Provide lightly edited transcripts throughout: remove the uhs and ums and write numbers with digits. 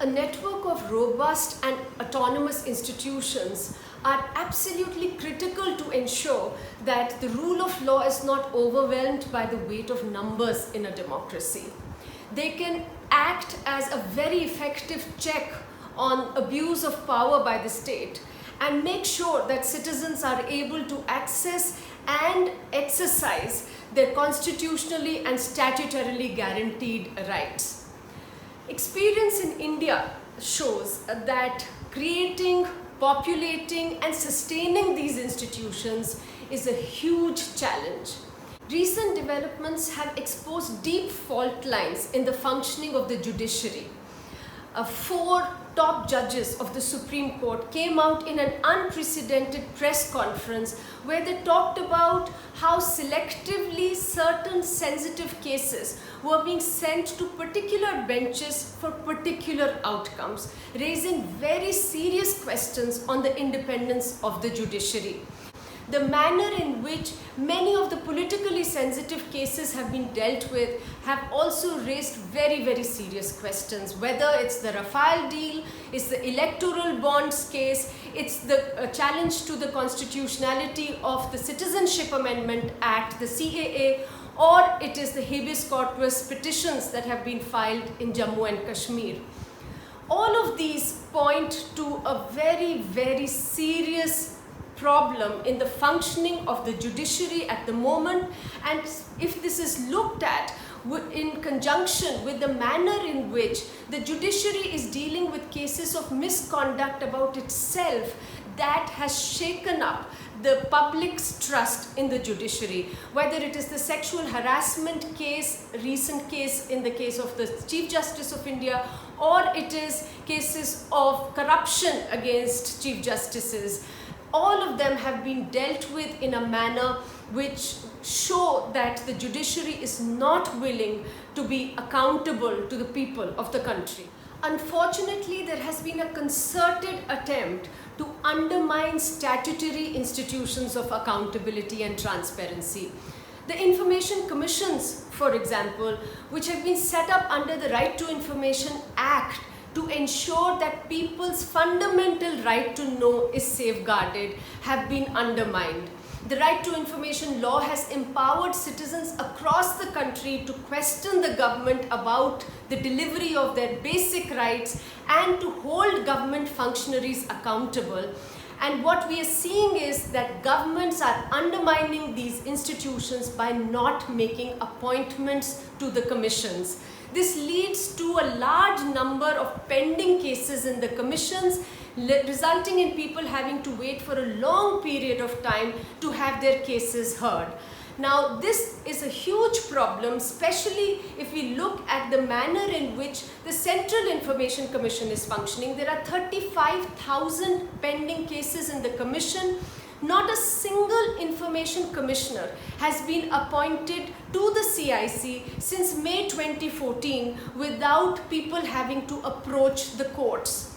A network of robust and autonomous institutions are absolutely critical to ensure that the rule of law is not overwhelmed by the weight of numbers in a democracy. They can act as a very effective check on abuse of power by the state and make sure that citizens are able to access and exercise their constitutionally and statutorily guaranteed rights. Experience in India shows that creating, populating and sustaining these institutions is a huge challenge. Recent developments have exposed deep fault lines in the functioning of the judiciary. Four top judges of the Supreme Court came out in an unprecedented press conference where they talked about how selectively certain sensitive cases were being sent to particular benches for particular outcomes, raising very serious questions on the independence of the judiciary. The manner in which many of the politically sensitive cases have been dealt with have also raised very, very serious questions. Whether it's the Rafale deal, it's the electoral bonds case, it's the challenge to the constitutionality of the Citizenship Amendment Act, the CAA, or it is the habeas corpus petitions that have been filed in Jammu and Kashmir. All of these point to a very, very serious problem in the functioning of the judiciary at the moment, and if this is looked at in conjunction with the manner in which the judiciary is dealing with cases of misconduct about itself, that has shaken up the public's trust in the judiciary. Whether it is the sexual harassment case, recent case in the case of the Chief Justice of India, or it is cases of corruption against Chief Justices, all of them have been dealt with in a manner which show that the judiciary is not willing to be accountable to the people of the country. Unfortunately, there has been a concerted attempt to undermine statutory institutions of accountability and transparency. The information commissions, for example, which have been set up under the Right to Information Act, to ensure that people's fundamental right to know is safeguarded, have been undermined. The Right to Information law has empowered citizens across the country to question the government about the delivery of their basic rights and to hold government functionaries accountable. And what we are seeing is that governments are undermining these institutions by not making appointments to the commissions. This leads to a large number of pending cases in the commissions, resulting in people having to wait for a long period of time to have their cases heard. Now, this is a huge problem, especially if we look at the manner in which the Central Information Commission is functioning. There are 35,000 pending cases in the commission. Not a single information commissioner has been appointed to the CIC since May 2014 without people having to approach the courts.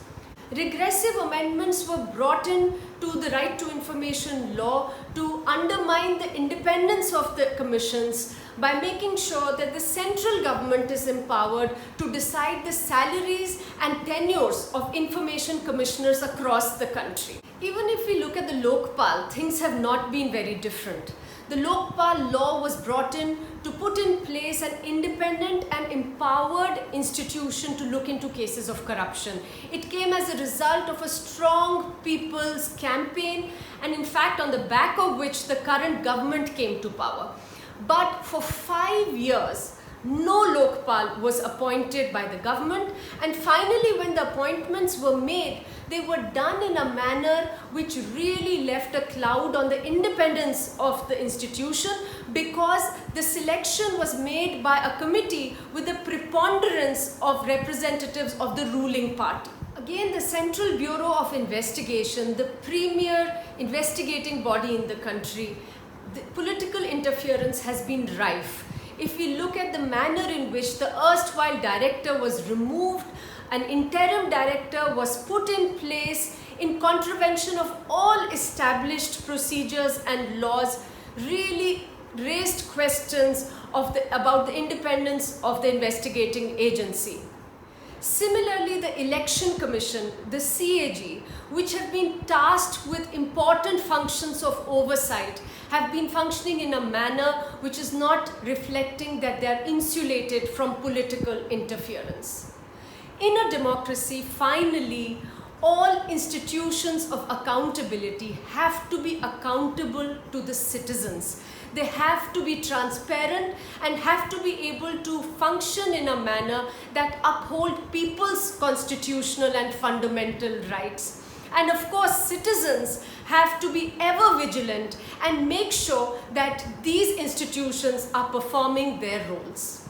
Regressive amendments were brought in to the Right to Information law to undermine the independence of the commissions by making sure that the central government is empowered to decide the salaries and tenures of information commissioners across the country. Even if we look at the Lokpal, things have not been very different. The Lokpal law was brought in to put in place an independent and empowered institution to look into cases of corruption. It came as a result of a strong people's campaign, and in fact on the back of which the current government came to power. But for 5 years, no Lokpal was appointed by the government, and finally when the appointments were made, they were done in a manner which really left a cloud on the independence of the institution, because the selection was made by a committee with the preponderance of representatives of the ruling party. Again, the Central Bureau of Investigation, the premier investigating body in the country, the political interference has been rife. If we look at the manner in which the erstwhile director was removed, an interim director was put in place in contravention of all established procedures and laws, really raised questions about the independence of the investigating agency. Similarly, the Election Commission, the CAG, which have been tasked with important functions of oversight, have been functioning in a manner which is not reflecting that they are insulated from political interference. In a democracy, finally, all institutions of accountability have to be accountable to the citizens. They have to be transparent and have to be able to function in a manner that uphold people's constitutional and fundamental rights. And of course, citizens have to be ever vigilant and make sure that these institutions are performing their roles.